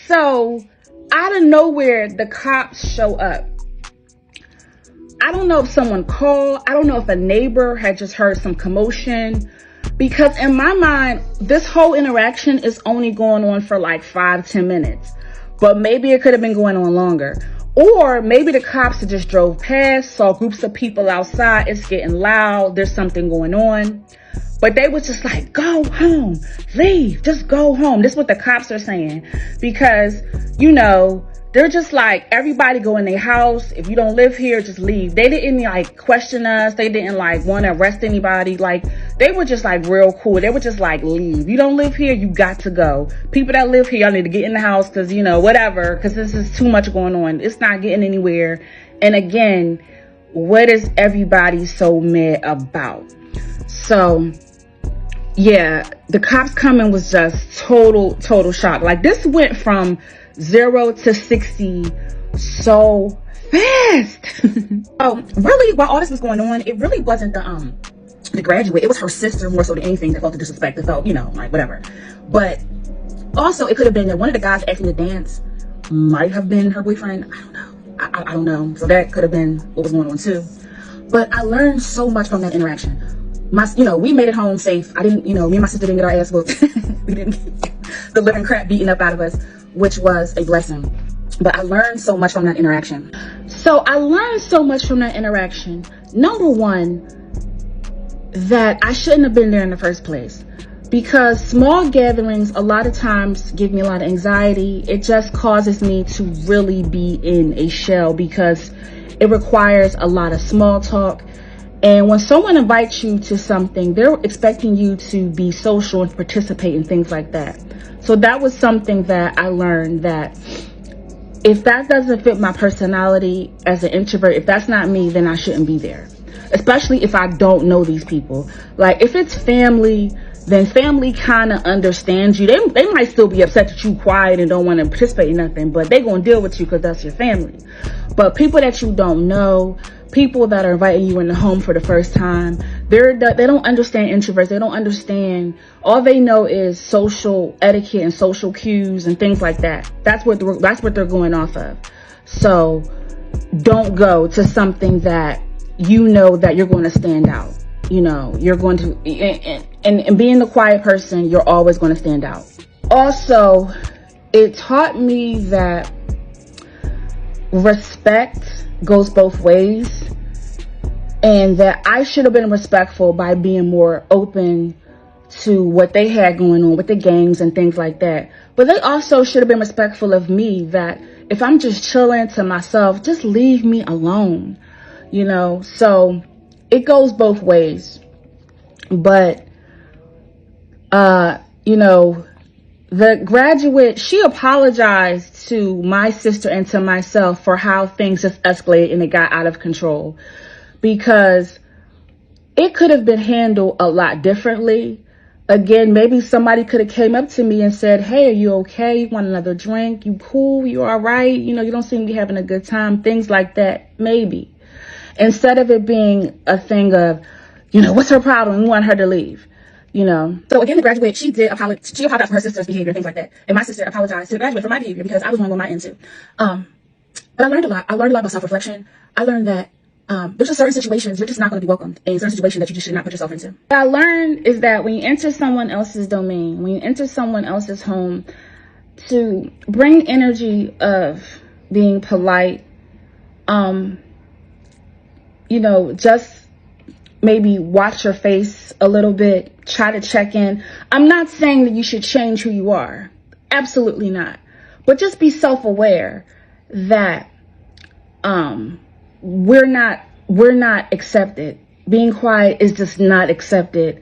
So out of nowhere, the cops show up. I don't know if someone called. I don't know if a neighbor had just heard some commotion. Because in my mind, this whole interaction is only going on for like 5-10 minutes. But maybe it could have been going on longer. Or maybe the cops just drove past, saw groups of people outside. It's getting loud. There's something going on. But they was just like, go home, leave, just go home. This is what the cops are saying. Because, you know, they're just like, everybody go in their house. If you don't live here, just leave. They didn't like question us. They didn't like want to arrest anybody. Like, they were just like real cool. They were just like, leave. You don't live here, you got to go. People that live here, y'all need to get in the house because, you know, whatever, because this is too much going on. It's not getting anywhere. And again, what is everybody so mad about? So, yeah, the cops coming was just total shock. Like, this went from 0 to 60 so fast. Oh, really, while all this was going on, it really wasn't the graduate. It was her sister more so than anything that felt the disrespect. That felt, you know, like whatever. But also, it could have been that one of the guys asking to dance might have been her boyfriend. I don't know. I don't know. So that could have been what was going on too. But I learned so much from that interaction. We made it home safe. Me and my sister didn't get our ass whooped. We didn't get the living crap beaten up out of us, which was a blessing. But I learned so much from that interaction. Number one, that I shouldn't have been there in the first place. Because small gatherings a lot of times give me a lot of anxiety. It just causes me to really be in a shell because it requires a lot of small talk. And when someone invites you to something, they're expecting you to be social and participate in things like that. So that was something that I learned, that if that doesn't fit my personality as an introvert, if that's not me, then I shouldn't be there. Especially if I don't know these people. Like, if it's family, then family kind of understands you. They might still be upset that you quiet and don't want to participate in nothing, but they going to deal with you because that's your family. But people that you don't know, people that are inviting you in the home for the first time, they don't understand introverts. They don't understand. All they know is social etiquette and social cues and things like that. That's what they're going off of. So don't go to something that you know that you're going to stand out. You know, you're going to, and being the quiet person, you're always going to stand out. Also, it taught me that respect goes both ways, and that I should have been respectful by being more open to what they had going on with the games and things like that. But they also should have been respectful of me, that if I'm just chilling to myself, just leave me alone, you know. So it goes both ways. But the graduate, she apologized to my sister and to myself for how things just escalated and it got out of control, because it could have been handled a lot differently. Again, maybe somebody could have came up to me and said, hey, are you okay? You want another drink? You cool? You all right? You know, you don't seem to be having a good time. Things like that, maybe. Instead of it being a thing of, what's her problem? We want her to leave. So again, the graduate, she apologized for her sister's behavior, things like that. And my sister apologized to the graduate for my behavior because I was wrong on my end too. But I learned a lot. I learned a lot about self-reflection. I learned that there's just certain situations you're just not going to be welcomed, and certain situations that you just should not put yourself into. What I learned is that when you enter someone else's domain, when you enter someone else's home, to bring energy of being polite, just maybe watch your face a little bit, try to check in. I'm not saying that you should change who you are. Absolutely not. But just be self-aware that we're not accepted. Being quiet is just not accepted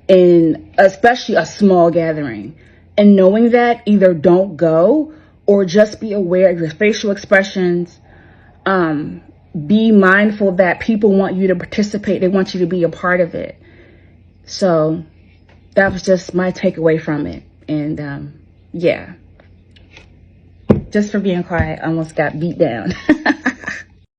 in especially a small gathering. And knowing that, either don't go or just be aware of your facial expressions. Be mindful that people want you to participate. They want you to be a part of it. So that was just my takeaway from it. And yeah, just for being quiet, I almost got beat down.